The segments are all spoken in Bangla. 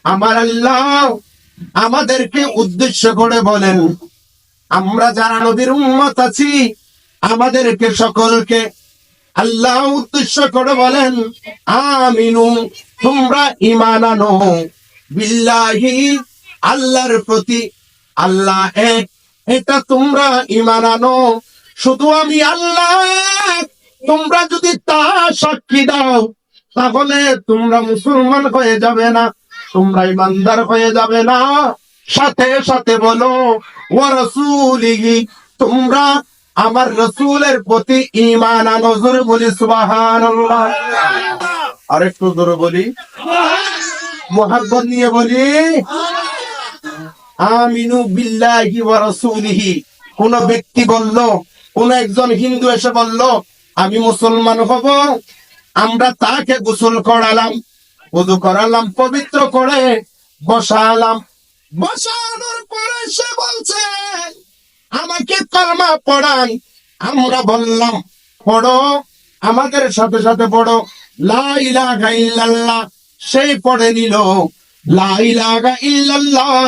আমার আল্লাহ আমাদেরকে উদ্দেশ্য করে বলেন, আমরা যারা নবীর উম্মত আছি আমাদেরকে সকলকে আল্লাহ উদ্দেশ্য করে বলেন, আমিনু, তোমরা ঈমান আনো, বিল্লাহি, আল্লাহর প্রতি, আল্লাহ এক, এটা তোমরা ঈমান আনো। শুধু আমি আল্লাহ এক, তোমরা যদি তা সাক্ষী দাও তাহলে তোমরা মুসলমান হয়ে যাবে না, তোমরা ঈমানদার হয়ে যাবে না। সাথে সাথে বলো ওয়া রাসূলিহি, তোমরা আমার রাসূলের প্রতি ঈমান আনো। জোরে বলি সুবহানাল্লাহ। আরেকটু জোরে বলি, মুহাব্বত নিয়ে বলি, আমিনু বিল্লাহি ওয়া রাসূলিহি। কোন ব্যক্তি বলল, কোন একজন হিন্দু এসে বলল আমি মুসলমান হব, আমরা তাকে গোসল করালাম, ওযু করালাম, পবিত্র করে বসালাম। বসানোর পরে সে বলছে আমাকে কালেমা পড়ান। আমরা বললাম পড়ো, আমাদের সাথে সাথে পড়ো লা ইলাহা ইল্লাল্লাহ। সেই পড়ে নিল লা ইলাহা ইল্লাল্লাহ।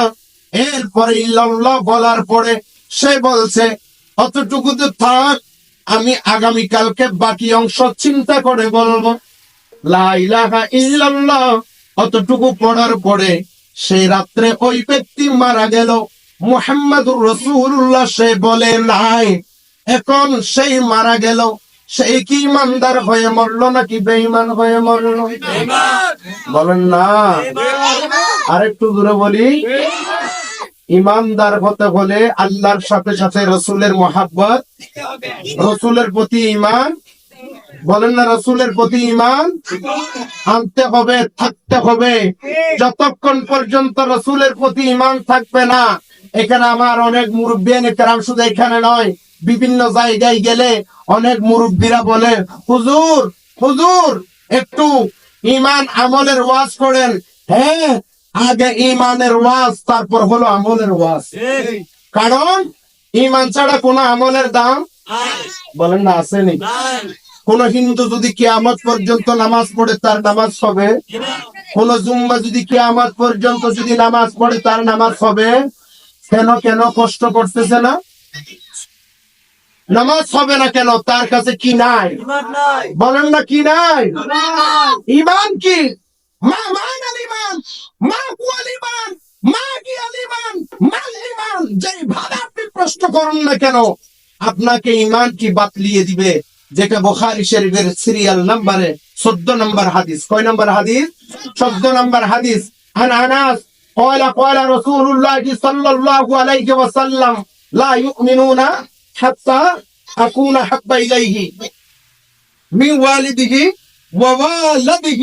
এরপরে ইল্লাল্লাহ বলার পরে সে বলছে অতটুকুতে থাক, আমি আগামীকালকে বাকি অংশ চিন্তা করে বলবো। লা ইলাহা ইল্লাল্লাহ অতটুকু পড়ার পরে সেই রাত্রে ওই ব্যক্তি মারা গেল। মুহাম্মাদুর রাসূলুল্লাহ সে বলে নাই। এখন সেই মারা গেল, সেই কি ইমানদার হয়ে মরলো নাকি বেঈমান হয়ে মরলো? বলেন না, আরেকটু দূরে বলি। ইমানদার হতে হলে আল্লাহর সাথে সাথে রসুলের মহাব্বত, রসুলের প্রতি ঈমান, বলেন না, রসুলের প্রতি ঈমান আনতে হবে, থাকতে হবে। যতক্ষণ পর্যন্ত রসুলের প্রতি ঈমান থাকবে না, এখানে আমার অনেক মুরব্বিয়ান কেরাম, শুধু এখানে নয় বিভিন্ন জায়গায় গেলে অনেক মুরব্বীরা বলে হুজুর হুজুর একটু ঈমান আমলের ওয়াজ করেন। হ্যাঁ, আগে ঈমানের ওয়াজ, তারপর হলো আমলের ওয়াজ। কারণ ঈমান ছাড়া কোন আমলের দাম, বলেন না, আসেনি। কোন হিন্দু যদি কিয়ামত পর্যন্ত নামাজ পড়ে তার নামাজ হবে? কোন জুম্মা যদি কিয়ামত পর্যন্ত যদি নামাজ পড়ে তার নামাজ হবে? কেন কেন কষ্ট করতেছে না? নামাজ হবে না কেন? তার কাছে কি নাই? বলেন না, কি নাই? ঈমান কি? মা মানাল ঈমান, মা কুয়াল ঈমান, মা কি আল ঈমান, মাল ঈমান। যেই ভাবে আপনি প্রশ্ন করুন না কেন, আপনাকে ঈমান কি বাতলিয়ে দিবে। যেটা বুখারী শরীফের সিরিয়াল নম্বরে 14 নম্বর হাদিস। কয় নম্বর হাদিস? 14 নম্বর হাদিস। আন আনাস قال قال رسول الله صلى الله عليه وسلم لا يؤمنون حتى أكون حب إليه من والده ووالده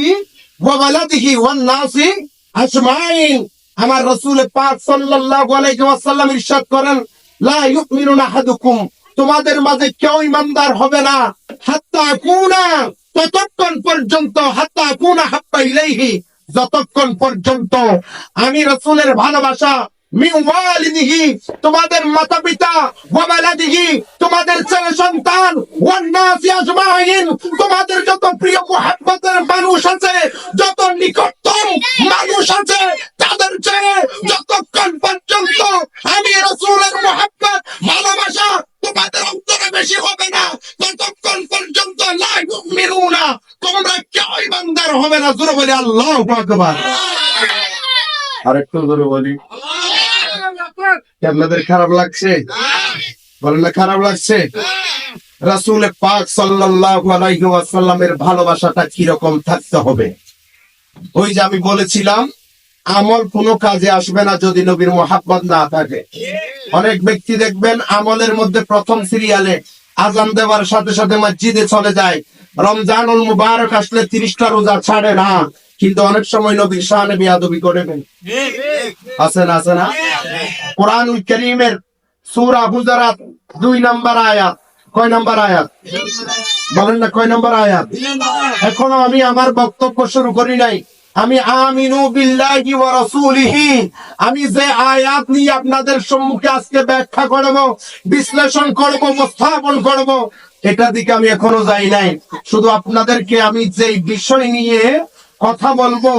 وولده والناس أجمعين। আমার রাসূল পাক সাল্লাল্লাহু আলাইহি ওয়াসাল্লাম ইরশাদ করেন, লা ইউমিনুনা আহাদুকুম, তোমাদের মাঝে কেউ ঈমানদার হবে না, হাত্তা কুনা, ততক্ষণ পর্যন্ত, হাত্তা কুনা হাব্বা ইলাইহি, যতক্ষণ পর্যন্ত আমি রাসূলের ভালোবাসা, মিন ওয়ালিদিহি, তোমাদের মাতা পিতা, ওয়া ওয়ালাদিহি, তোমাদের ছেলে সন্তান, ওয়ান নাসি আজমাইন, তোমাদের যত প্রিয় মুহাব্বতের মানুষ আছে, যত নিকটতম মানুষ আছে, তাদের চেয়ে যতক্ষণ পর্যন্ত আমি রাসূলের মুহাব্বত, ভালোবাসা তোমাদের অন্তরে বেশি হবে না, ততক্ষণ পর্যন্ত লা ইউমিনুনা, তোমরা কেউ ঈমানদার হবে না। জোরে বলি আল্লাহু আকবার। আরেকটু জোরে বলি। আপনাদের খারাপ লাগছে? বলেন না, খারাপ লাগছে? রাসূল পাক সাল্লাল্লাহু আলাইহি ওয়াসাল্লামের ভালোবাসাটা কি রকম থাকতে হবে? ওই যে আমি বলেছিলাম, আমল কোনো কাজে আসবে না যদি নবীর মুহাব্বত না থাকে। অনেক ব্যক্তি দেখবেন আমলের মধ্যে প্রথম সিরিয়ালে আযান দেওয়ার সাথে সাথে মসজিদে চলে যায়, রমজানুল মুবারক আসলে 30টা রোজা ছাড়ে না, কিন্তু অনেক সময় নবীর শানে বেয়াদবি করে নেন। আছে না, আছে না? কোরআনুল কারীমের সূরা হুজুরাত 2 নম্বর আয়াত। কয় নম্বর আয়াত? বলেন না, কয় নম্বর আয়াত? এখনো আমি আমার বক্তব্য শুরু করি নাই। আমি আমিনু বিল্লাহি ওয়া রাসূলিহি, আমি যে আয়াত নিয়ে আপনাদের সম্মুখে আজকে ব্যাখ্যা করব, বিশ্লেষণ করব, উপস্থাপন করব, এটা দিকে আমি এখনো যাই নাই। শুধু আপনাদেরকে আমি যে বিষয় নিয়ে কথা বলবো,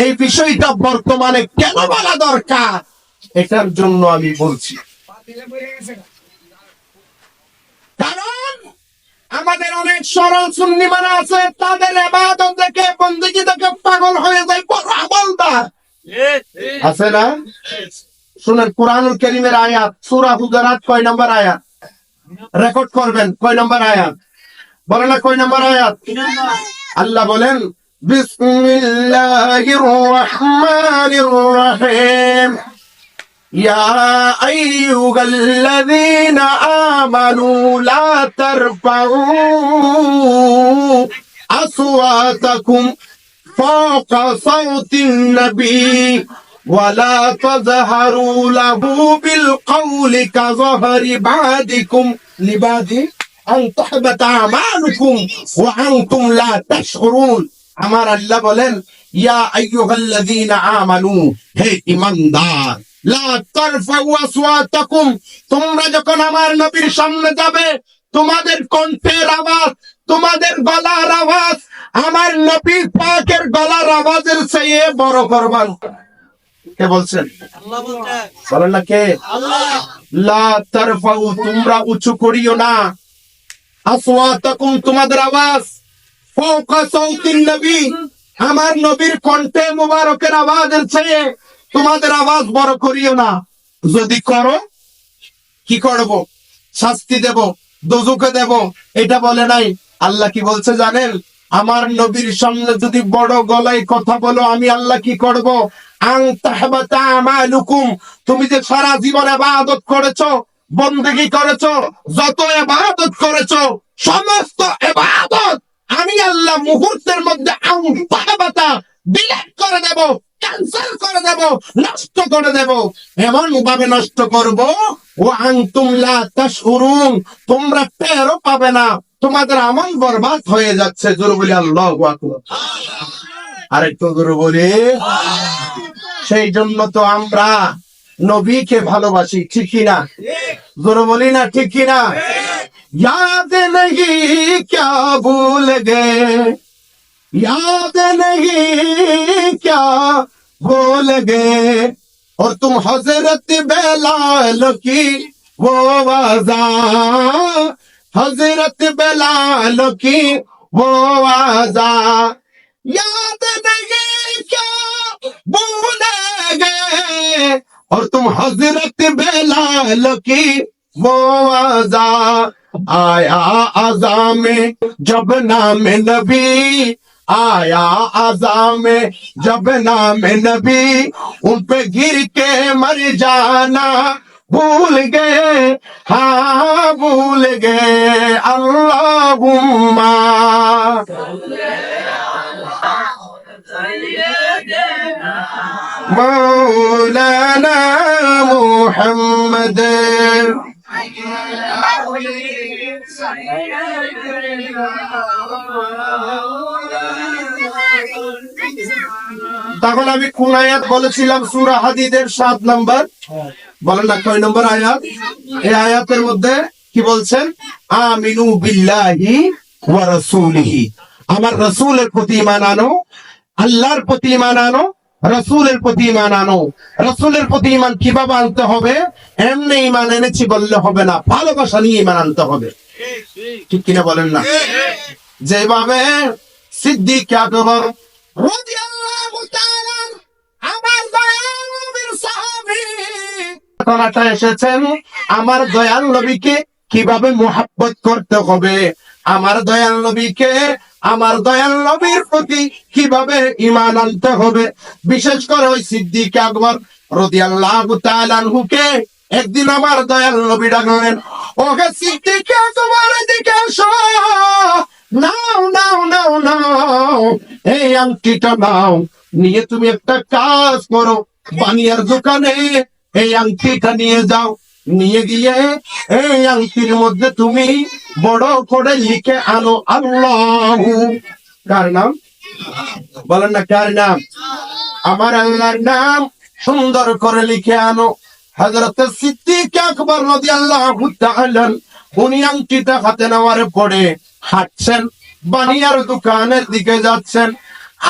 এই বিষয়টা বর্তমানে কেন বলা দরকার, এটার জন্য আমি বলছি। কারণ আমাদের অনেক সরল সুন্নি মানা আছে, তাদের ইবাদত দেখে, বন্দেগী দেখে পাগল হয়ে যায়, বড় আমলদার আছে না? শুনেন কুরআনুল কারীমের আয়াত, সূরা হুজুরাত কয় নম্বর আয়াত? রেকর্ড করবেন, কয় নম্বর আয়াত বলেন না, কয় নম্বর আয়াত? আল্লাহ বলেন বিসমিল্লাহির রহমানির রহিম يا أيها الذين آمنوا لا ترفعوا أصواتكم فوق صوت النبي ولا تظهروا له بالقول كظهر بعضكم لبعض أن تحبط أعمالكم وأنتم لا تشعرون। আমার আল্লাহ বলেন ইয়া আইয়ুহাল্লাযীনা আমানু, হে ঈমানদার, লা তারফাউ আসওয়াতাকুম, তোমরা যখন আমার নবীর সামনে যাবে, তোমাদের কণ্ঠের আওয়াজ, তোমাদের গলার আওয়াজ আমার নবী পাকের গলার আওয়াজের চেয়ে বড় করবেন। কে বলছেন? আল্লাহ বলছেন। বলেন না কে? আল্লাহ। লা তারফাউ, তোমরা উঁচু করিও না, আসওয়াতাকুম, তোমাদের আওয়াজ, ফাওকা সাউতিন নবী, আমার নবীর কণ্ঠে মুবারকের আওয়াজের চেয়ে তোমাদের আওয়াজ বড় করিও না। যদি করো কি করব? শাস্তি দেব, দোজখে দেব। এটা বলে নাই। আল্লাহ কি বলছে জানেন? আমার নবীর সামনে যদি বড় গলায় কথা বলো, আমি আল্লাহ কি করব? আন তাহবাতা আমালুকুম, তুমি যে সারা জীবন ইবাদত করেছো, বন্দেগী করেছো, যত ইবাদত করেছো, সমস্ত ইবাদত আমি আল্লাহ মুহূর্তের মধ্যে আন তাহবাতা ডিলিট করে দেব, ক্যান্সেল করে দেব, নষ্ট করে দেব। এমন ভাবে নষ্ট করব ও আনতুম লা তাশউরুন, তোমরা টেরও পাবে না, তোমাদের আমল বরবাদ হয়ে যাচ্ছে। জোরে বলি আল্লাহু আকবার। আরেকটু জোরে বলি। সেই জন্য তো আমরা নবীকে ভালোবাসি, ঠিক কিনা? জোরে বলি না, ঠিক কিনা? याद नहीं क्या भूल गए, याद नहीं क्या भूल गए, और तुम हजरत बेलाल की वो वाजा, हजरत बेलाल की वो वाजा, याद नहीं क्या भूल गए, और तुम हजरत बेलाल की वो वाजा, आया आजा में जब नाम नबी, आया आजा में जब नाम नबी, उन पे गिर के मर जाना भूल गए, हाँ भूल गए। अल्लाहुम्मा मौलाना मुहम्मद। তখন আমি কোন আয়াত বলেছিলাম? সূরা হাদীদের 7 নম্বর, বলেন না কয় নম্বর আয়াত? এই আয়াতের মধ্যে কি বলছেন? আমিনু বিল্লাহি ওয়া রাসূলিহি, আমার রাসূলের প্রতি ঈমান আনো, আল্লাহর প্রতি ঈমান আনো, রাসূলের প্রতি ঈমান আনো। রাসূলের প্রতি ঈমান কিভাবে আনতে হবে? এমনি ঈমান এনেছি বললে হবে না, ভালোবাসা নিয়ে ঈমান আনতে হবে, ঠিক কিনা বলেন না? যেভাবে সিদ্দিক আকবর রাদিয়াল্লাহু তাআলা আমার দয়াল নবীর সাহাবী কথাটা এসেছেন, আমার দয়াল নবীকে কিভাবে মুহাব্বত করতে হবে, আমার দয়াল নবীকে, আমার দয়াল নবীর প্রতি কিভাবে ঈমান আনতে হবে। বিশেষ করে ওই সিদ্দিক আকবর রাদিয়াল্লাহু তাআলা আনহুকে একদিন আমার দয়াল নবী ডাকলেন, ওকে সিদ্দিক আকবর এদিকে এসো, নাও নাও নাও নাও, এই আংটিটা নাও, নিয়ে তুমি একটা কাজ করো, বানিয়ার দোকানে এই আংটিটা নিয়ে যাও, নিয়ে গিয়ে এই আংটির মধ্যে তুমি বড় করে লিখে আনো আল্লাহু, কার নাম? বলেন না কার নাম? আমার আল্লাহর নাম সুন্দর করে লিখে আনো। হযরত সিদ্দিক আকবর রাদিয়াল্লাহু তাআলা উনি আংটিটা হাতে নেওয়ার পরে হাঁটছেন, বানিয়ার দোকানের দিকে যাচ্ছেন,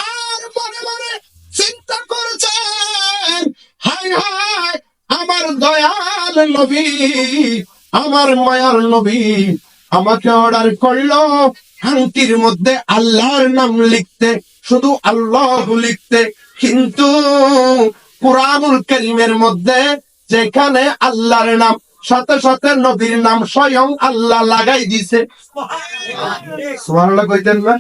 আর মনে মনে চিন্তা করছেন, হায় হায় আমার দয়াল নবী, আমার মায়ার নবী আমাকে অর্ডার করলো আংটির মধ্যে আল্লাহর নাম লিখতে, শুধু আল্লাহ লিখতে। কিন্তু কুরআনুল কারীমের মধ্যে যেখানে আল্লাহর নাম সাথে সাথে নবীর নাম স্বয়ং আল্লাহ লাগাই দিছে। সুবহানাল্লাহ কইতেন না?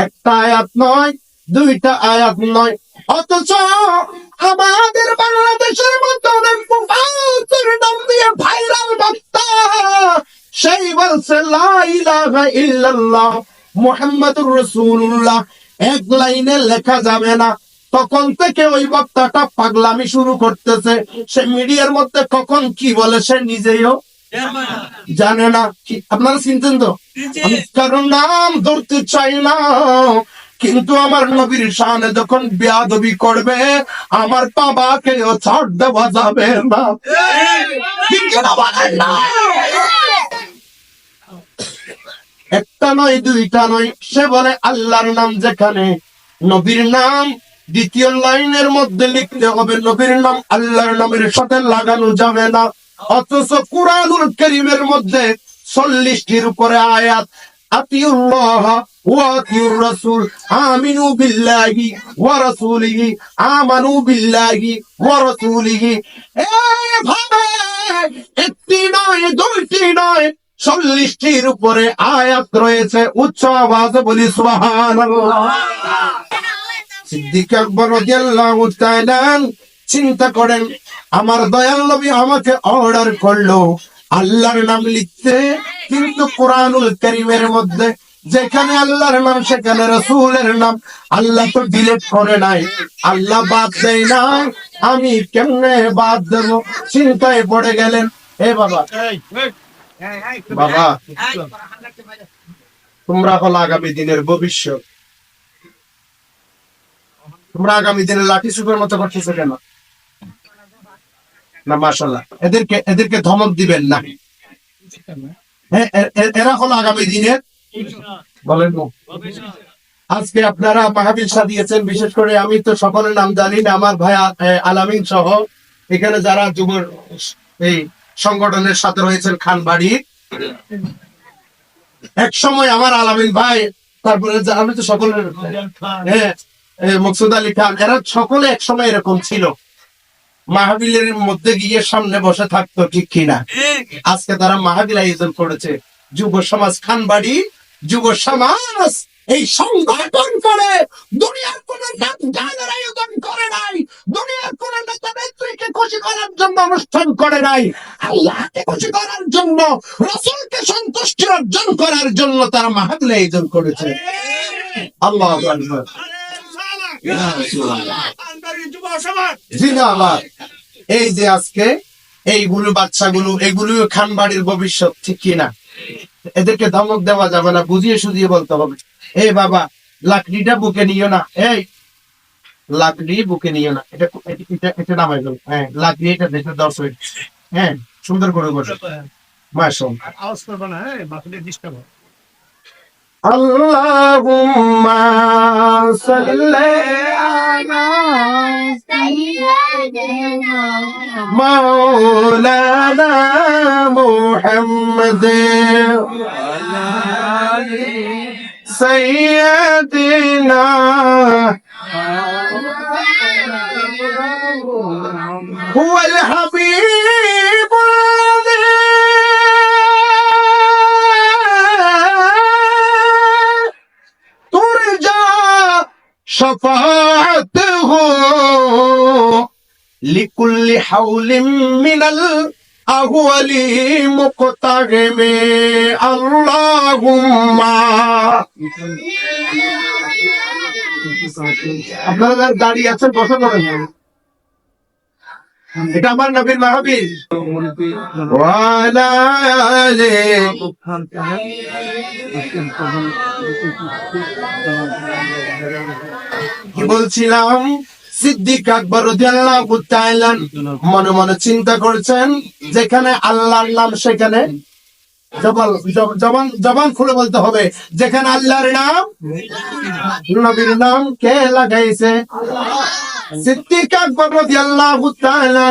একটা আয়াত নয়, দুইটা আয়াত নয়, অথচ আমাদের বাংলাদেশের মধ্যে অনেক মুফাসসির নাম দিয়ে ভাইরাল বক্তা সেই বলছে লা ইলাহা ইল্লাল্লাহ মুহাম্মাদুর রাসূলুল্লাহ, এক লাইনে লেখা যাবে না। তখন থেকে ওই বক্তাটা পাগলামি শুরু করতেছে। সে মিডিয়ার মধ্যে কখন কি বলে সে নিজেও জানে না। আপনারা চিনতেন তো? আমি কারণ নাম ধরতে চাই না, কিন্তু আমার নবীর শানে যখন বেয়াদবি করবে আমার বাবাকেও ছাড় দেওয়া যাবে না। একটা নয়, দুইটা নয়, সে বলে আল্লাহর নাম যেখানে নবীর নাম দ্বিতীয় লাইনের মধ্যে লিখতে হবে, নবীর নাম আল্লাহর নামের সাথে লাগানো যাবে না। অথচ কুরআনুল কারীমের মধ্যে 40টির উপরে আয়াত, আতিউল্লাহ ওয়া আতিউর রাসূল, আমিনু বিল্লাহি ওয়া রাসূলিহি, আমানু বিল্লাহি ওয়া রাসূলিহি। এভাবে একটি নয়, দুইটি নয়, 40টির উপরে আয়াত রয়েছে। উচ্চ আওয়াজে বলি সুবহানাল্লাহ। সিদ্দিক আকবর রাদিয়াল্লাহু তাআলা চিন্তা করেন, আমার দয়াল নবী আমাকে অর্ডার করলো আল্লাহর নাম লিখতে, কিন্তু কুরআনুল কারীমের মধ্যে যেখানে আল্লাহর নাম সেখানে রাসূলের নাম আল্লাহ তো ডিলিট করে নাই, আল্লাহ বাদ দেয় নাই, আমি কেমনে বাদ দেব? চিন্তায় পড়ে গেলেন। এ বাবা, বাবা তোমরা হলো আগামী দিনের ভবিষ্যৎ, তোমরা আগামী দিনে লাঠি সুপের মতো করতেছো কেন? না মাশাআল্লাহ, এদেরকে ধমক দিবেন না। হ্যাঁ, এরা হলো আগামী দিনের, বলেন আজকে আপনারা মাহফিল সাজিয়েছেন। বিশেষ করে আমি তো সকলের নাম জানি না, আমার ভাই আলামিন সহ এখানে যারা যুব এই সংগঠনের সাথে রয়েছেন খানবাড়ি, এক সময় আমার আলামিন ভাই, তারপরে আমি তো সকলের, হ্যাঁ মকসুদ আলী খান, এরা সকলে এক সময় এরকম ছিল, মাহফিলের মধ্যে গিয়ে সামনে বসে থাকতো, ঠিক কিনা? আজকে তারা মাহফিল আয়োজন করেছে, যুব সমাজ খানবাড়ি যুব সমাজ এই সংগঠন করে, দুনিয়ার কোন গানের আয়োজন করে নাই, দুনিয়ার কোন নেতা নেত্রীকে খুশি করার জন্য অনুষ্ঠান করে নাই, আল্লাহকে খুশি করার জন্য, রাসূলকে সন্তুষ্টি অর্জন করার জন্য তারা মাহফিল আয়োজন করেছে। আল্লাহু আকবার। এই যে আজকে এইগুলো বাচ্চাগুলো, এগুলো খানবাড়ির ভবিষ্যৎ, ঠিক কিনা? এদেরকে ধমক দেওয়া যাবে না, বুঝিয়ে সুঝিয়ে বলতে হবে। এই বাবা লাকড়িটা বুকে নিও না, এই লাকড়ি বুকে নিও না, এটা নামাই গেল। হ্যাঁ লাকড়ি এটা দেখে 10 মিনিট, হ্যাঁ সুন্দর করে বসে মাশাআল্লাহ, আওয়াজ করবে না, হ্যাঁ মাথাটা ডিস্টার্ব হয়। আল্লাহুম্মা সাল্লি আলা সাইয়্যিদিনা মাওলানা মুহাম্মাদ ওয়া আলা আলি সাইয়্যিদিনা হুয়াল হাবিব شفاعته لكل حول من الأهوال مقترم اللهم আপনারা দাঁড়িয়ে আছেন, বসে পড়েন, এটা আমার নবীর মাহফিল। ওয়ালা কি বলছিলাম, সিদ্দিক আকবর রাদিয়াল্লাহু তাআলা মনে মনে চিন্তা করছেন, যেখানে আল্লাহর নাম সেখানে জবান খুলে বলতে হবে, যেখানে আল্লাহর নাম, নবীর নাম কে লাগাইছে? সিদ্দিক আকবর রাদিয়াল্লাহু তাআলা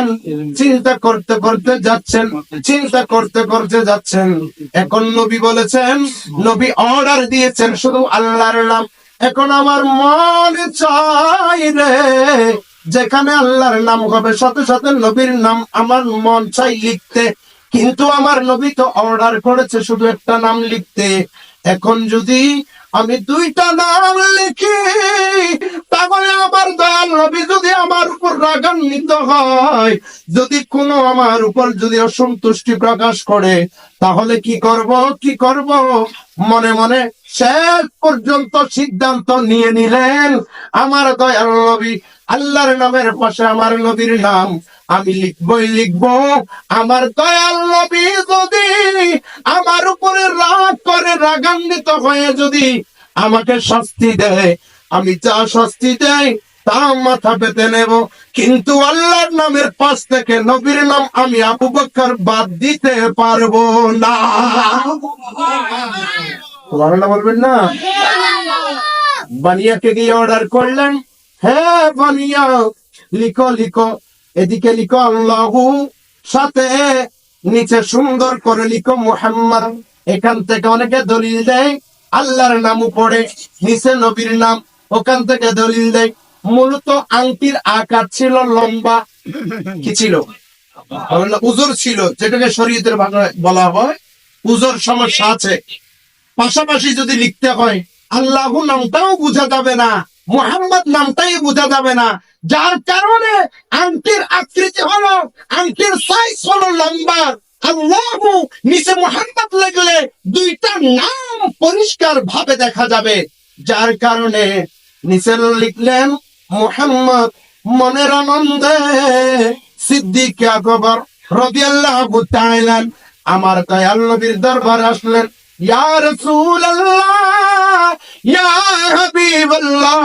চিন্তা করতে করতে যাচ্ছেন। এখন নবী বলেছেন, নবী অর্ডার দিয়েছেন শুধু আল্লাহর নাম। এখন আমার মন চাই রে, যেখানে আল্লাহর নাম হবে সাথে সাথে নবীর নাম আমার মন চাই লিখতে, কিন্তু আমার নবী তো অর্ডার করেছে শুধু একটা নাম লিখতে। এখন যদি আমি দুইটা নাম লিখি, তাহলে আমার দয়াল নবী যদি আমার উপর রাগান্বিত হয়, যদি কোনো আমার উপর যদি অসন্তুষ্টি প্রকাশ করে, তাহলে কি করব? মনে মনে শেষ পর্যন্ত সিদ্ধান্ত নিয়ে নিলেন, আমার দয়াল নবী আল্লাহর নামের পাশে আমার নবীর নাম আমি লিখবো। আমার দয়াল নবী যদি আমার উপরে রাগ করে, রাগান্বিত হয়ে যদি আমাকে শাস্তি দেয়, আমি যা শাস্তি দেয় তা মাথা পেতে নেব, কিন্তু আল্লাহর নামের পাশ থেকে নবীর নাম আমি আবু বকর বাদ দিতে পারবো না। সুবহানাল্লাহ বলবেন না? বানিয়াকে গিয়ে অর্ডার করলেন, হ্যাঁ বানিয়া লিখো, এদিকে লিখো আল্লাহু, সাথে নিচে সুন্দর করে লিখো মুহাম্মদ। এখান থেকে অনেকে দলিল দেয় আল্লাহর নাম উপরে, নিচে নবীর নাম, ওখান থেকে দলিল দেয় মূলত আংটির আকার ছিল লম্বা। কি ছিল? উজর ছিল, যেটাকে শরীয়তের ভাষায় বলা হয় উজর সমস্যা আছে। পাশাপাশি যদি লিখতে হয়, আল্লাহ নামটাও বোঝা যাবে না, মুহাম্মদ নামটাই বোঝা যাবে না, যার কারণে আংটির আকৃতি হলো, আংটির সাইজ হলো লম্বা, আল্লাহ নিচে মুহাম্মদ লাগলে দুইটা নাম পরিষ্কার ভাবে দেখা যাবে, যার কারণে নিচে লিখলেন মুহাম্মদ। মনের আনন্দে সিদ্দিক আকবর রাদিয়াল্লাহু তাআলা আমার দয়াল নবীর দরবারে আসলেন, ইয়া রাসূলুল্লাহ, ইয়া হাবিবাল্লাহ,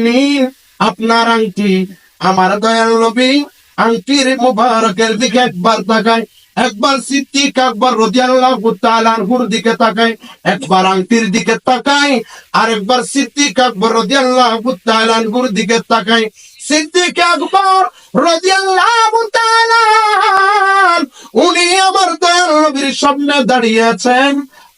নিন আপনার আংটি। আমার দয়াল নবী আংটির মুবারকের দিকে একবার তাকায়, একবার সিদ্দিক আকবর রাদিয়াল্লাহু তাআলা আনহুর দিকে তাকায়, একবার আংটির দিকে তাকায়, আর একবার সিদ্দিক আকবর রাদিয়াল্লাহু তাআলা আনহুর দিকে তাকায়। সিদ্দিক আকবর রাদিয়াল্লাহু তাআলা উনি আমার দয়াল নবীর সামনে দাঁড়িয়ে আছেন,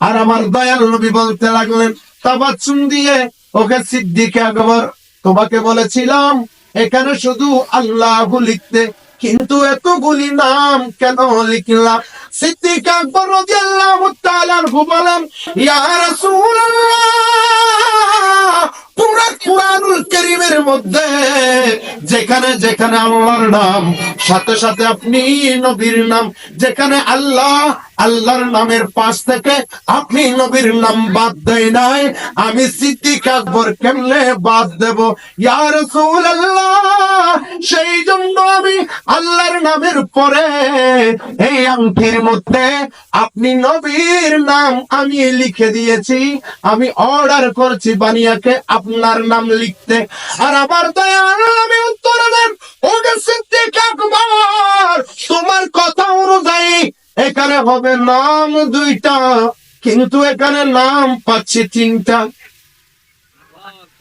আর আমার দয়াল নবী বলতে লাগলেন তাবাসসুম দিয়ে, ওকে সিদ্দিক আকবর, তোমাকে বলেছিলাম এখানে শুধু আল্লাহ লিখতে, কিন্তু এতগুলি নাম কেন লিখলাম? সিদ্দিক আকবর রাদিয়াল্লাহু তাআলা আনহু বলেন, ইয়া রাসূলুল্লাহ, পুরা কুরআনুল কারীমের মধ্যে যেখানে যেখানে আল্লাহর নাম, সাথে সাথে আপনি নবীর নাম, যেখানে আল্লাহর নামের পাশ থেকে আপনি নবীর নাম বাদ দেয় নাই, আমি সিদ্দিক আকবর কেমনে বাদ দেব? ইয়া রাসূলুল্লাহ, সেই জন্য আমি আল্লাহর নামের পরে এই আংটির মধ্যে আপনি নবীর নাম আমি লিখে দিয়েছি, আমি অর্ডার করছি বানিয়াকে আপনার নাম লিখতে। আর আবার দয়াল নবী উত্তর দেন, ওকে সিদ্দিক আকবর, তোমার কথা অনুযায়ী এখানে হবে নাম দুইটা, কিন্তু এখানে নাম পাচ্ছি তিনটা।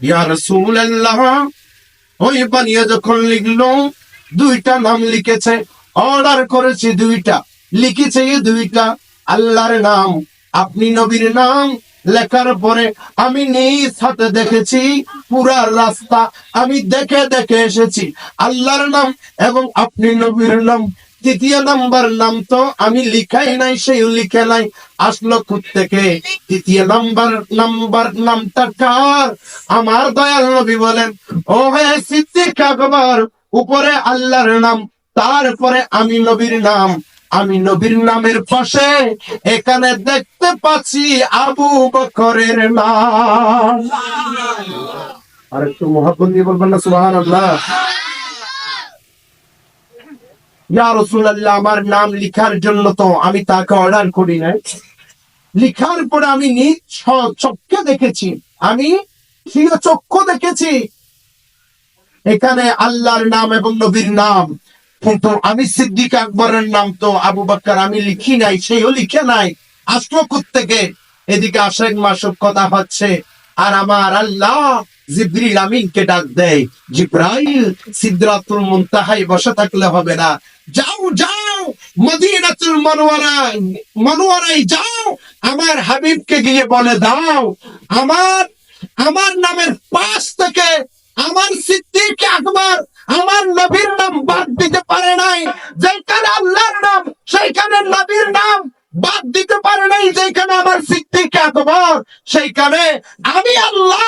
ইয়া রাসূলুল্লাহ, ওই বানিয়া যখন লিখলো, দুইটা নাম লিখেছে, অর্ডার করেছি দুইটা, লিখেছে দুইটা আল্লাহর নাম, আপনি নবীর নাম লেখার পরে আমি নিজ হাতে দেখেছি পুরা রাস্তা, আমি দেখে দেখে এসেছি আল্লাহর নাম এবং আপনি নবীর নাম। তৃতীয় নাম্বার নাম তো আমি লিখাই নাই, সেই লিখে নাই, আসলো থেকে তৃতীয় নামটা কার? আমার দয়াল নবী বলেন, ও হে সিদ্দিক আকবর, উপরে আল্লাহর নাম, তারপরে আমি নবীর নাম, আমি নবীর নামের পাশে এখানে দেখতে পাচ্ছি আবু বকরের নাম। আর একটু মহব্বত দিয়ে বলবেন না সুবহানাল্লাহ? ইয়া রাসূলুল্লাহ, আমার নাম লিখার জন্য তো আমি তাকে অর্ডার করি নাই, লিখার পরে আমি নিজ চক্ষে দেখেছি, আমি চক্ষু দেখেছি এখানে আল্লাহর নাম এবং নবীর নাম কিন্তু আমি সিদ্দিক আকবরের নাম তো আবু বকর আমি লিখি নাই, সেও লিখে নাই, আসলো থেকে। এদিকে আশেক মাসুক কথা হচ্ছে, আর আমার আল্লাহ জিবরিল আমিনকে ডাক দেয়, জিব্রাইল সিদরাতুল মুনতাহায় বসে থাকলে হবে না, যাও যাও মদিনাতুল মনোয়ারায় যাও, আমার হাবিবকে গিয়ে বলে দাও আমার আমার নামের পাশ থেকে আমার সিদ্দিক আকবর আমার নবীর নাম বাদ দিতে পারে নাই, যেখানে আল্লাহর নাম সেইখানে নবীর নাম বাদ দিতে পারে নাই, যেখানে আমার সিদ্দিক আকবর সেইখানে আমি আল্লাহ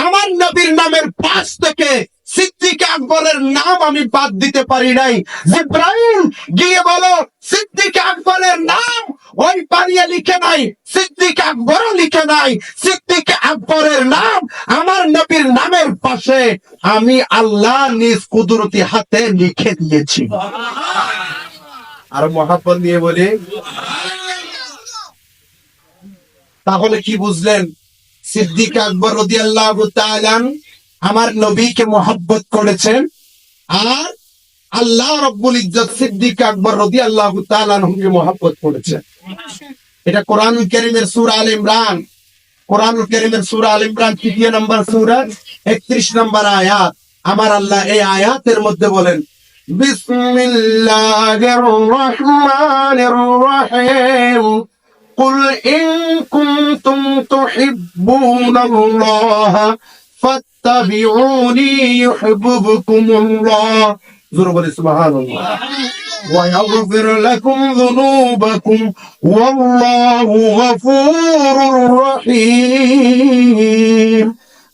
আমার নবীর নামের পাশ থেকে সিদ্দিক আকবরের নাম আমি বাদ দিতে পারি নাই। জিব্রাইল গিয়ে বলো সিদ্দিক আকবরের নাম ওই পানিয়ে লিখে নাই, সিদ্দিক আকবরও লিখে নাই, সিদ্দিক আকবরের নাম আমার নবীর নামের পাশে আমি আল্লাহ নিজ কুদরতি হাতে লিখে দিয়েছি। আর মহাব্বত নিয়ে বলি, তাহলে কি বুঝলেন? সিদ্দিক আকবর রাদিয়াল্লাহু তাআলা আমার নবীকে মহব্বত করেছেন, আর আল্লাহ রাব্বুল ইজ্জত সিদ্দিক আকবর রাদিয়াল্লাহু তাআলা আনহুকে মহব্বত করেছেন। এটা কোরআনুল কারীমের সূরা আল ইমরান, কোরআনুল কারীমের সূরা আল ইমরান 3 নম্বর সূরা 31 নম্বর আয়াত। আমার আল্লাহ এই আয়াতের মধ্যে বলেন, বিসমিল্লাহির রহমানির রহিম, কুল ইন কুনতুম তুহিব্বুনাল্লাহ ফাত্তাবিউনি ইউহিব্বুকুমুল্লাহ। জোরে বলি সুবহানাল্লাহ। ويغفر لكم ذنوبكم والله غفور رحيم।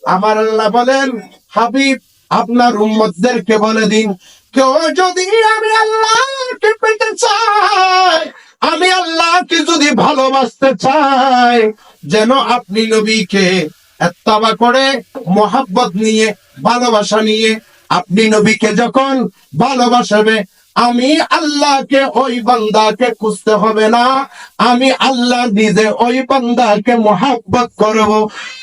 আমার আল্লাহ বলেন, হাবিব আপনার উম্মতদেরকে বলে দিন, কেউ যদি আমি আল্লাহকে পেতে চায়, আমি আল্লাহকে যদি ভালোবাসতে চাই, যেন আপনি নবীকে ইত্তেবা করে মহব্বত নিয়ে ভালোবাসা নিয়ে আপনি নবীকে যখন ভালোবাসবে, আমি আল্লাহকে ওই বান্দাকে খুঁজতে হবে না, আমি আল্লাহ নিজে ওই বান্দাকে মহব্বত করব।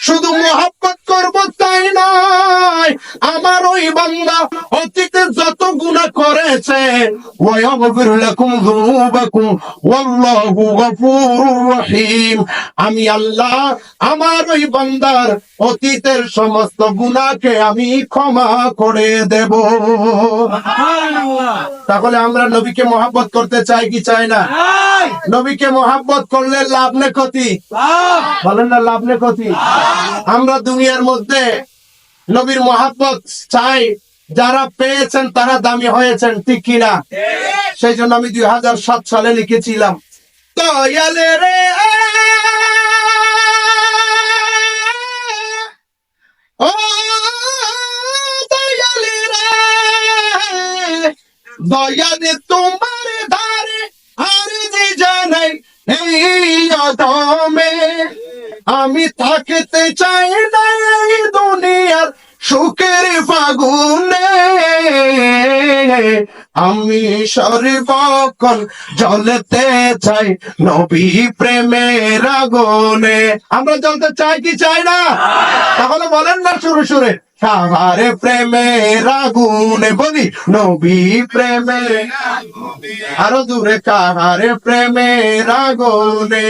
শুধু মহব্বত করব তাই নয়, আমার ওই বান্দা অতীতে যত গুনাহ করেছে, ওয়াগফির লাকুম যুনুবাকুম ওয়াল্লাহু গফুরুর রহিম, আমি আল্লাহ আমার ওই বান্দার অতীতের সমস্ত গুনাহকে আমি ক্ষমা করে দেব। সুবহানাল্লাহ। তাহলে আমরা নবীকে মহব্বত করতে চাই কি চাই না? নবীকে মহব্বত করলে লাভ না ক্ষতি? বলেন না, লাভ না ক্ষতি? আমরা দুনিয়ার মধ্যে নবীর মহব্বত চাই, যারা পেয়েছেন তারা দামি হয়েছেন, ঠিক কিনা? সেই জন্য আমি 2007 সালে লিখেছিলাম, দয়ালে রে ও দয়ালে রে, দয়ালে তোমার ধারে আর যে জানাই এই অদমে, আমি থাকতে চাই না এই দুনিয়ার সুখের ফাগুনে, আমি সর্বক্ষণ জ্বলতে চাই নবী প্রেমের আগুনে। আমরা জ্বলতে চাই কি চাই না? তাহলে বলেন না সুরে সুরে, কাহারে প্রেমের আগুনে, বলি নবী প্রেমের, আরো দূরে, কাহারে প্রেমের আগুনে,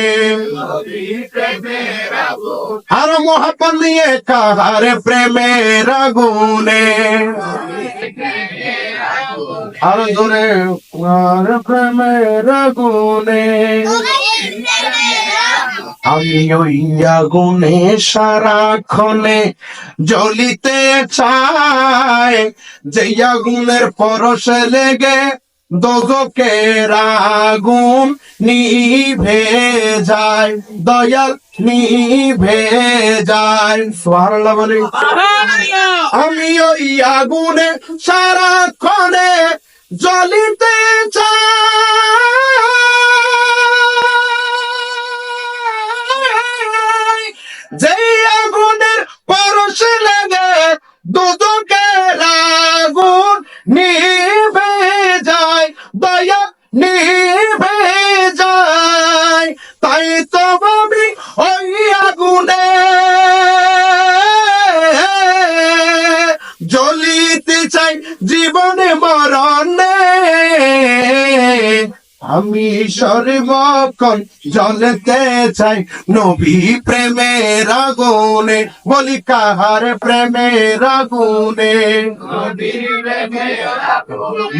আরো মহাব্বত নিয়ে, কাহারে প্রেমের আগুনে, আরো দূরে, কাহারে প্রেমের আগুনে। আমি ওই আগুনে সারাক্ষণে জ্বলিতে চাই, যে আগুনের পরশে লেগে দোজখের আগুন নিভে যায়, দয়াল নিভে যায়। সুবহানাল্লাহ বলি। আমি ওই আগুনে সারাক্ষণে জ্বলিতে চাই, যে আগুনের পরশে লাগে দোজখের আগুন নিভে যায়, দয়া নিভে যায়। তাই তো আমি ওই আগুনে জ্বলিতে চাই জীবনে মরণে, আমি সর্বক্ষণ জ্বলতে চাই নবী প্রেমের আগুনে, বলি কাহার প্রেমের আগুনে,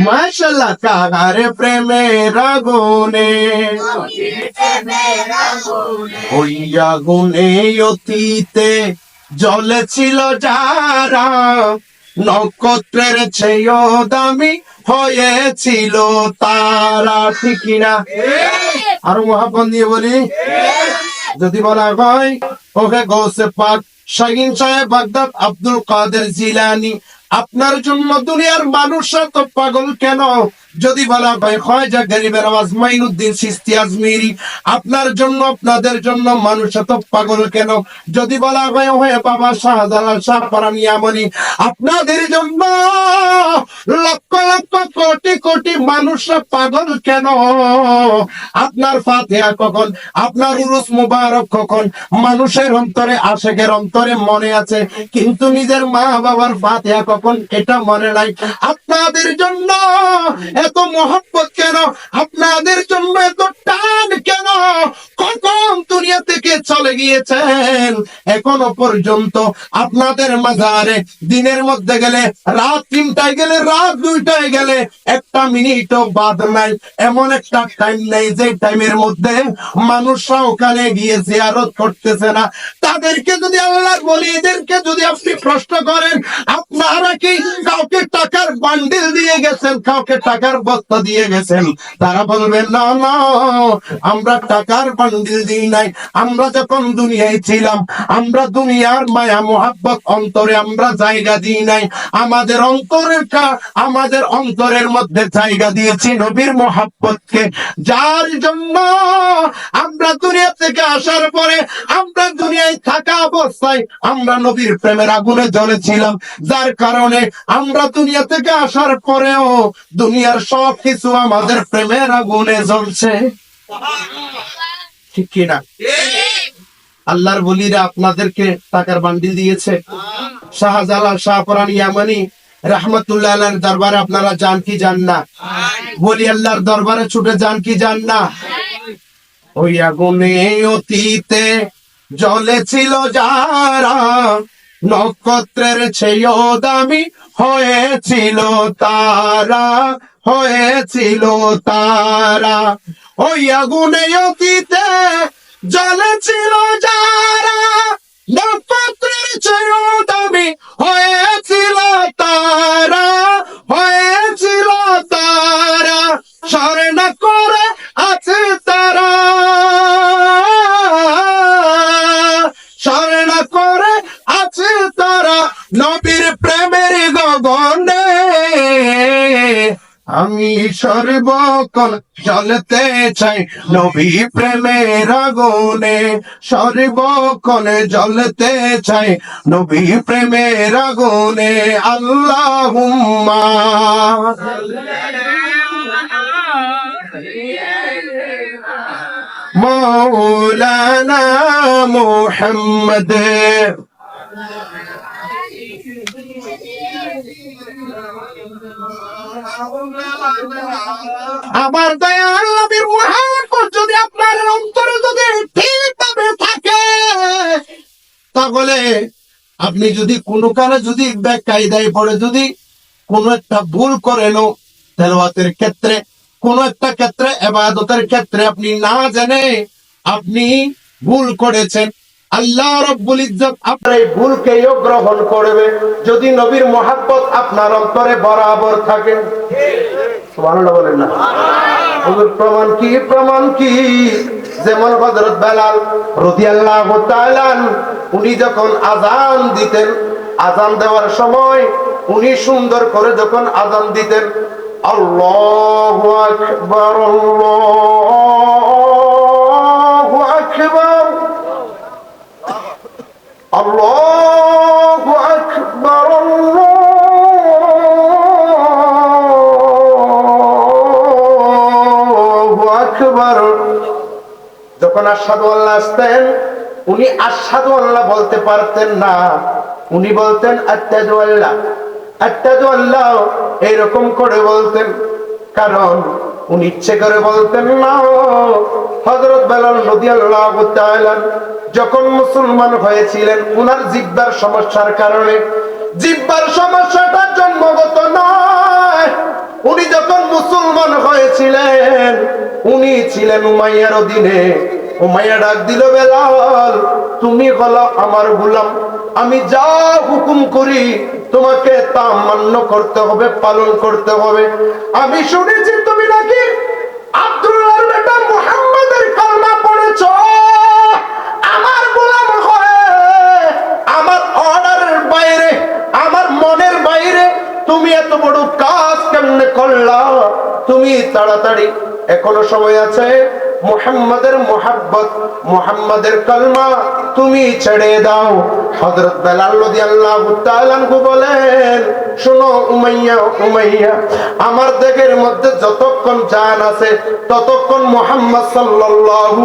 মাশাআল্লাহ কাহার প্রেমের আগুনে, ওই আগুনে অতীতে জ্বলেছিল যারা, নক্ষত্রের চেয়েও দামি হয়েছিল তারা, ঠিক কিনা? আরো মহাপন দিয়ে বলি, যদি বলা হয় ওকে গৌসে পাক শাহিন সাহেব বাগদাদ আব্দুল কাদের জিলানী, আপনার জন্য দুনিয়ার মানুষরা তো পাগল কেন? যদি বলা হয় খাজা গরিবের আওয়াজ মাইনুদ্দিন চিশতি আজমিরি, আপনার জন্য আপনাদের জন্য মানুষ এত পাগল কেন? যদি বলা হয় ওহে বাবা শাহজালাল শাহ পরানিয়ামনি, আপনাদের জন্য লক্ষ লক্ষ কোটি কোটি মানুষরা পাগল কেন? আপনার ফাতিহা কখন, আপনার উরুস মুবারক কখন মানুষের অন্তরে আশেকের অন্তরে মনে আছে, কিন্তু নিজের মা বাবার ফাতিহা কখন এটা মনে নাই। আপনাদের জন্য এত মহব্বত কেন? আপনাদের জন্য এত টান কেন? কখন দুনিয়া থেকে চলে গিয়েছেন, এখনো পর্যন্ত আপনাদের মাজারে দিনের মধ্যে গেলে, রাত 3টায় গেলে, রাত 2টায় গেলে একটা মিনিটও বাদ নাই। এমন একটা টাইম নেই যে টাইমের মধ্যে মানুষরা ওখানে গিয়ে জিয়ারত করতেছে না। তাদেরকে যদি আল্লাহ বলি, এদেরকে যদি আপনি প্রশ্ন করেন আপনারা কি কাউকে টাকার বান্ডিল দিয়ে গেছেন, কাউকে টাকার বস্তা দিয়ে গেছেন, তারা বলবেন না না আমরা টাকার বান্ডিল দিই নাই। আমরা যখন দুনিয়ায় ছিলাম, আমরা দুনিয়ার মায়া মোহাব্বত অন্তরে আমরা জায়গা দিই নাই। আমাদের আমাদের অন্তরের মধ্যে জায়গা দিয়েছি নবীর মোহাব্বতকে, যার জন্য আমরা দুনিয়া থেকে আসার পরে, আমরা দুনিয়ায় থাকা অবস্থায় আমরা নবীর প্রেমের আগুনে জ্বলেছিলাম, যার কারণে আমরা দুনিয়া থেকে আসার পরেও দুনিয়ার সব কিছু আমাদের প্রেমের আগুনে জ্বলছে, ঠিক কিনা? আল্লাহর বলিরা আপনাদেরকে টাকার বান্ডিল দিয়েছে। শাহজালাল শাহ পরানিয়ামনি রাহমাতুল্লাহ আলাইহির দরবারে আপনারা যান কি যান না? বলি আল্লাহর দরবারে ছুটে যান কি যান না? ওই আগুনে অতীতে জ্বলেছিল যারা, নক্ষত্রের চেয়েও দামি হয়েছিল তারা, হয়েছিল তারা। ওই আগুনে অতীতে জ্বলেছিল যারা, নক্ষত্রের চেয়েও দামি হয়েছিল তারা, হয়েছিল তারা। স্মরণ করে আছে তারা, স্মরণ করে আছে তারা নবীর প্রেমের গগনে। আমি সর্বক্ষণ জ্বলতে চাই নবী প্রেমের আগুনে, সর্বক্ষণ জ্বলতে চাই নবী প্রেমের আগুনে। আল্লাহুম্মা মৌলানা মুহাম্মদ। আমার দয়াল নবীর মুহাব্বত যদি আপনার অন্তরে যদি ঠিকভাবে থাকে, তাহলে আপনি যদি কোনো কারণে যদি বেকায়দায় পড়ে যদি কোনো একটা ভুল করেন, তেলাওয়াতের ক্ষেত্রে, কোন একটা ক্ষেত্রে, ইবাদতের ক্ষেত্রে আপনি না জেনে আপনি ভুল করেছেন, আল্লাহ রাব্বুল ইজ্জত আপনার এই ভুলকেও গ্রহণ করবে যদি নবীর মুহাব্বত আপনার অন্তরে বরাবর থাকে। সুবহানাল্লাহ বলেন না? হুজুর প্রমাণ কি? প্রমাণ কি? যেমন হযরত বেলাল রাদিয়াল্লাহু তাআলা উনি যখন আযান দিতেন, আযান দেওয়ার সময় উনি সুন্দর করে যখন আযান দিতেন, আল্লাহু আকবার, আল্লাহু আকবার, আল্লাহু আকবার, আল্লাহু আকবার। যখন আশহাদু আল্লাহ আসতেন, উনি আশহাদু আল্লাহ বলতে পারতেন না, উনি বলতেন আশহাদু আল্লাহ, আশহাদু আল্লাহ, এইরকম করে বলতেন। কারণ উনি ইচ্ছে করে বলতেন না। হযরত বেলাল রাদিয়াল্লাহু তাআলা যখন মুসলমান হয়েছিলেন, উনার জিহ্বার সমস্যার কারণে, জিহ্বার সমস্যাটা জন্মগত নয়। উনি যখন মুসলমান হয়েছিলেন, উনি ছিলেন উমাইয়ার অধীনে। উমাইয়া ডাক দিল, বেলাল তুমি হলো আমার গোলাম, আমি যা হুকুম করি তোমাকে তা মান্য করতে হবে, পালন করতে হবে। আমি শুনেছি তুমি নাকি আব্দুল্লাহর বেটা মুহাম্মাদের কালমা পড়েছ। আমার গোলাম হয়ে আমার অর্ডারের বাইরে, আমার মনের বাইরে তুমি এত বড় কাজ কেমনে করলা? তুমি তাড়াতাড়ি, এখনো সময় আছে, মুহাম্মাদের মুহাব্বত, মুহাম্মাদের কালমা তুমি ছেড়ে দাও। হযরত বেলাল রাদিয়াল্লাহু তাআলা আনহু বলেন, শোনো উমাইয়া, উমাইয়া আমার দেহের মধ্যে যতক্ষণ জান আছে ততক্ষণ মুহাম্মদ সাল্লাল্লাহু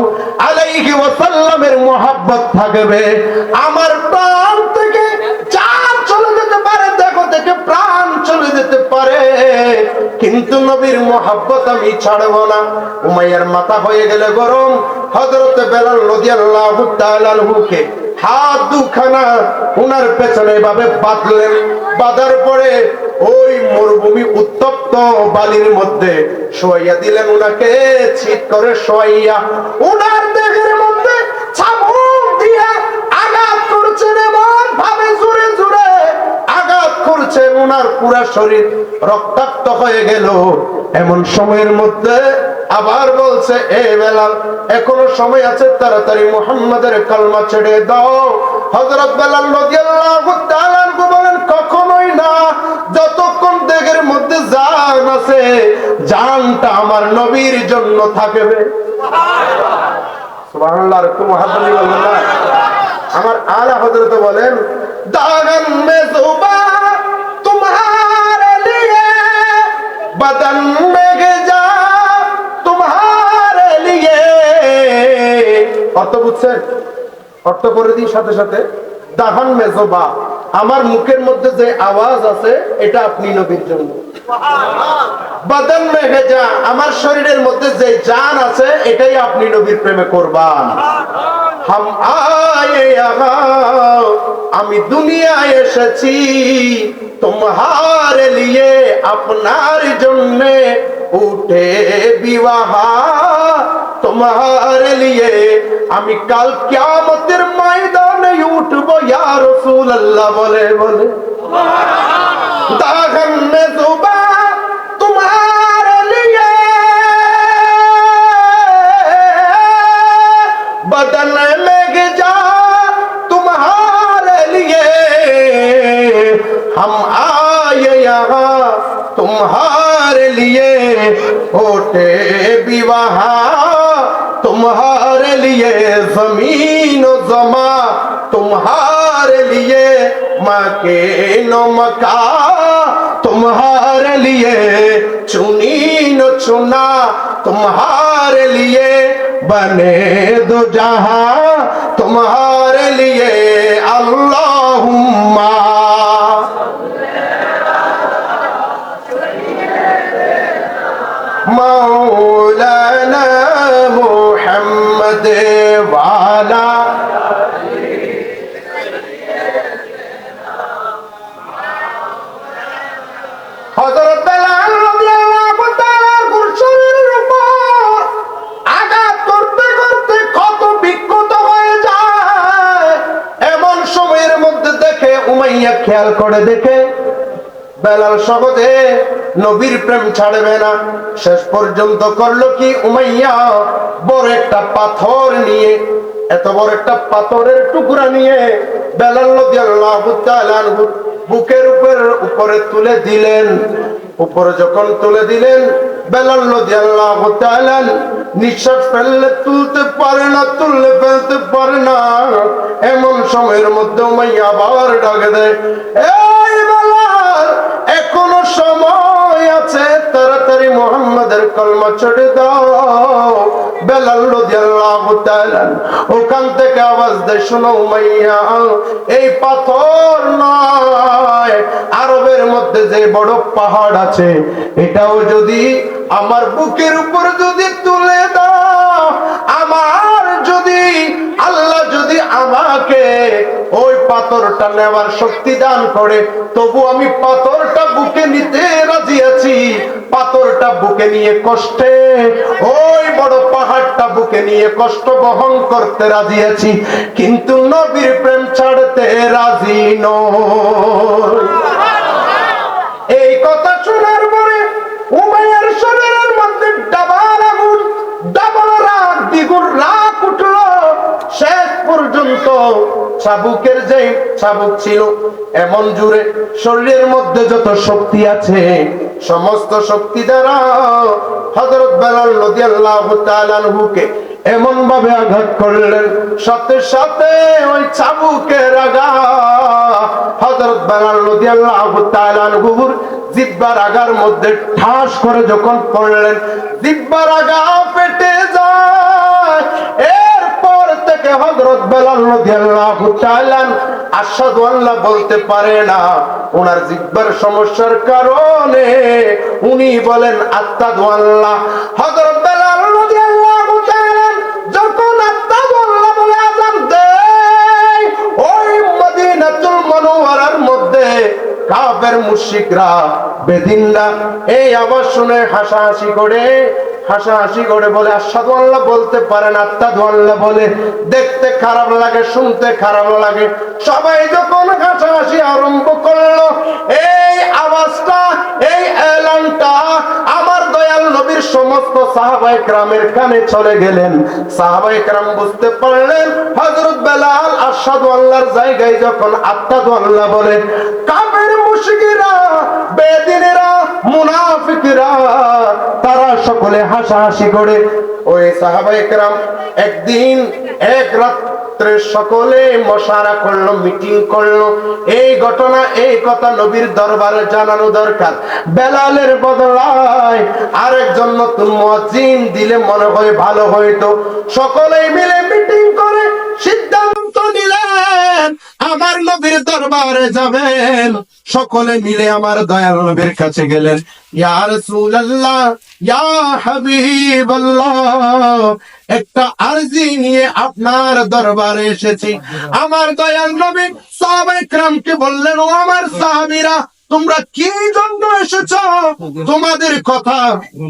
আলাইহি ওয়াসাল্লামের মুহাব্বত থাকবে। আমার প্রাণ থেকে জান চলে যেতে পারে, দেখো থেকে প্রাণ চলে যেতে পারে, কিন্তু নবীর মুহাব্বত আমি ছাড়বো না। উমাইয়ার মাথা হয়ে গেলে গরম। হযরত বেলাল রাদিয়াল্লাহু তাআলা আনহুকে হাত দুখানা উনার পেছনে এভাবে বাঁধলেন। বাঁধার পরে ওই মরুভূমি উত্তপ্ত বালির মধ্যে শোয়াইয়া দিলেন উনাকে, ছিট করে শোয়াইয়া উনার দেহের মধ্যে চাবুক দিয়ে আঘাত করছেন, এমন ভাবে জোরে জোরে আঘাত করছেন, উনার পুরা শরীর রক্তাক্ত হয়ে গেল। এমন সময়ের মধ্যে আবার বলছে, এ বেলাল এখনো সময় আছে, তাড়াতাড়ি মুহাম্মাদের কালমা ছেড়ে দাও। হযরত বেলাল রাদিয়াল্লাহু তাআলা আনহু বলেন, কখনোই না, যতক্ষণ দেহের মধ্যে জান আছে জানটা আমার নবীর জন্য থাকবে। সুবহানাল্লাহ। আর একটু মুহাব্বতি বলবেন না? আমার আলা হযরত বলেন, দাগন মে যুবা তোমারে লিয়ে, বদন মে গজা তোমারে লিয়ে। অর্থ বুঝছেন? অর্থ করে দিই সাথে সাথে। দাহান মে যুবা, আমার মুখের মধ্যে যে আওয়াজ আছে এটা আপনি নবীর জন্য। বদন মে গজা, আমার শরীরের মধ্যে যে জান আছে এটাই আপনি নবীর প্রেমে কুরবান। হাম আয়ে ইহা, আমি দুনিয়ায় এসেছি তোমার লিয়ে, আপনার জন্য উঠে বিবাহ তোমার লিয়ে। আমি কাল কিয়ামতের ময়দানে উঠবো ইয়া রাসূলুল্লাহ বলে বলে। দাগন মে যুবা তোমার লিয়ে, बदन में गजा तुम्हारे लिए, हम आए यहाँ तुम्हारे लिए, होते विवाह तुम्हारे लिए, जमीन जमा तुम्हारे लिए, मके नो मका तुम्हारे लिए, चुनी नो चुना तुम्हारे लिए, बने दो जहां तुम्हारे लिए। अल्लाहुम्मा मौलाना मुहम्मद वाला। हज़रत बेलाल রাদিয়াল্লাহু তাআলা শরীরের উপর আঘাত করতে করতে কত বিক্ষত হয়ে যায়। এমন সময়ের মধ্যে দেখে উমাইয়া খেয়াল করে, দেখে বেলাল সহজে নবীর প্রেম ছাড়বে না। শেষ পর্যন্ত করলো কি, উমাইয়া বড় একটা পাথর নিয়ে, এত বড় একটা পাথরের টুকরা নিয়ে বেলাল রাদিয়াল্লাহু তাআলা আনহু বুকের উপরে তুলে দিলেন। উপরে যখন তুলে দিলেন, বেলাল রাদিয়াল্লাহু তাআলা নিঃশ্বাস ফেললে তুলতে পারে না, তুললে ফেলতে পারে না। এমন সময়ের মধ্যে উমাইয়া আবার ডাকে দেয়, এই বেলাল এখনো সময় আছে, তাড়াতাড়ি মুহাম্মাদের কালমা ছেড়ে দাও। বেলাল রাদিয়াল্লাহু তাআলা ওখান থেকে আওয়াজ দেয়, শোনো উমাইয়া, এই পাথর নয়, আরবের মধ্যে যে বড় পাহাড় আছে এটাও যদি আমার বুকের উপর যদি তুলে দাও, আমার যদি আল্লাহ যদি আমাকে ওই পাথরটা নেওয়ার শক্তি দান করে, তবু আমি পাথরটা বুকে নিতে রাজি আছি। পাথরটা বুকে নিয়ে কষ্টে, ওই বড় পাহাড়টা বুকে নিয়ে কষ্ট বহন করতে রাজি আছি, কিন্তু নবীর প্রেম ছাড়তে রাজি নই। এই কথা শোনার পরে উমাইয়ার শরীরের মধ্যে ডাবল আগুন, ডাবল রাগ, দ্বিগুণ রাগ উঠল। শেষ পর্যন্ত চাবুকের যে চাবুক ছিল এমন জোরে, শরীরের মধ্যে যত শক্তি আছে সমস্ত শক্তি দ্বারা হযরত বেলাল রাদিয়াল্লাহু তাআলা আনহুকে এমন ভাবে আঘাত করলেন, সাথে সাথে ওই চাবুকের আঘাত হযরত বেলাল রাদিয়াল্লাহু তাআলা আনহুর জিহ্বার আগার মধ্যে ঠাস করে যখন পড়লেন, জিহ্বার আগা ফেটে যায়। এরপর থেকে হযরত বেলাল রাদিয়াল্লাহু তাআলা আশহাদু আল্লাহ বলতে পারে না। ওনার জিহ্বার সমস্যার কারণে উনি বলেন আশহাদু আল্লাহ। হযরত বেলাল রাদিয়াল্লাহু তাআলা যখন আশহাদু আল্লাহ বলে আযান দেয়, ওই মদিনাতুল মুনাওয়ারার মধ্যে কাফের মুশরিকরা, বেদিনরা এই আওয়াজ শুনে হাসাহাসি করে বলে আশহাদু আল্লাহ বলতে পারে না, আশহাদু আল্লাহ বলে। দেখতে খারাপ লাগে, শুনতে খারাপ লাগে। সবাই যখন হাসাহাসি আরম্ভ করলো, এই আওয়াজটা, এই এলানটা আমার দয়াল নবীর সমস্ত সাহাবায়ে কেরামের কানে চলে গেলেন। সাহাবায়ে কেরাম বুঝতে পারলেন হযরত বেলাল আশহাদু আল্লাহর জায়গায় যখন আশহাদু আল্লাহ বলে, কাফের মুশরিকরা, বেদিনেরা, মুনাফিকরা তারা সকলে হাসাহাসি করে। ওই সাহাবায়ে কেরাম একদিন এক রাত্রে সকলে মশারা করলো, মিটিং করলো, এই ঘটনা এই কথা নবীর দরবারে জানানো দরকার। বেলালের বদলায় আরেকজন নতুন মুয়াজ্জিন দিলে মনে হয় ভালো হইতো। সকলেই মিলে মিটিং করে সিদ্ধান্ত নিলেন আমার নবীর দরবারে যাবেন। সকলে মিলে আমার দয়াল নবীর কাছে গেলেন। ইয়া রাসূলুল্লাহ, ইয়া হাবিবাল্লাহ, একটা আরজি নিয়ে আপনার দরবারে এসেছি। আমার দয়াল নবী সাহাবায়ে কেরামকে বললেন, ও আমার সাহাবীরা, তোমরা কি জন্য এসেছো? তোমাদের কথা,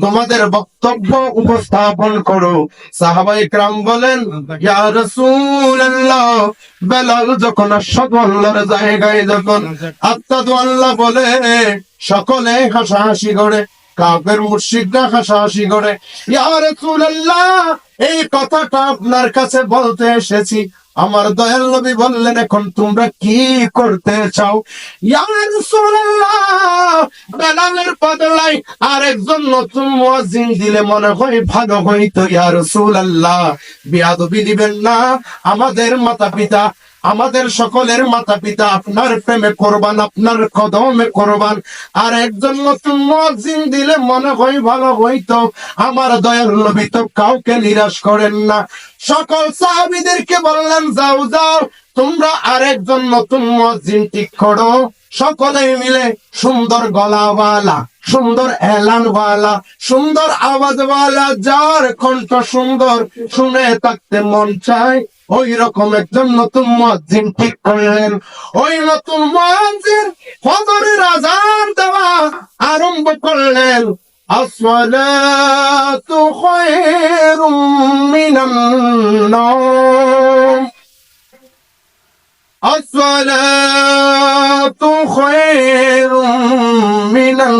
তোমাদের বক্তব্য উপস্থাপন করো। সাহাবায়ে কেরাম বলেন, ইয়া রাসূলুল্লাহ, বেলাল যখন আশহাদু আল্লাহর জায়গায় যখন আশহাদু আল্লাহ বলে, সকলে হাসাহাসি করে, কাফের মুশরিকরা হাসাহাসি করে। ইয়া রাসূলুল্লাহ, এই কথাটা আপনার কাছে বলতে এসেছি। আমার দয়াল নবী বললেন, এখন তোমরা কি করতে চাও? ইয়া রাসূলুল্লাহ, বেলালের বদলায় আরেকজন নতুন মুয়াজ্জিন দিলে মনে হয় ভালো হইতো। ইয়া রাসূলুল্লাহ, বিয়াদবি দিবেন না। আমাদের মাতা পিতা, আমাদের সকলের মাতা পিতা আপনার প্রেমে কোরবান, আপনার কদমে কোরবান। আর একজন নতুন মুয়াজ্জিন দিলে মনে হয় ভালো হইতো। আমার দয়াল নবী তো কাউকে নিরাশ করেন না। সকল সাহাবীদেরকে বললেন, যাও যাও, তোমরা আরেকজন নতুন মুয়াজ্জিন ঠিক করো। সকলে মিলে সুন্দর গলাওয়ালা, সুন্দর এলানওয়ালা, সুন্দর আওয়াজওয়ালা, যার কণ্ঠ সুন্দর, শুনে থাকতে মন চায়, ওই রকম একজন নতুন মুয়াজ্জিন ঠিক করলেন। ওই নতুন মুয়াজ্জিন ফজরের আযান দেওয়া আরম্ভ করলেন। আসসালাতু খায়রুম মিনান নাওম, আসসালাতু খায়রুম মিনান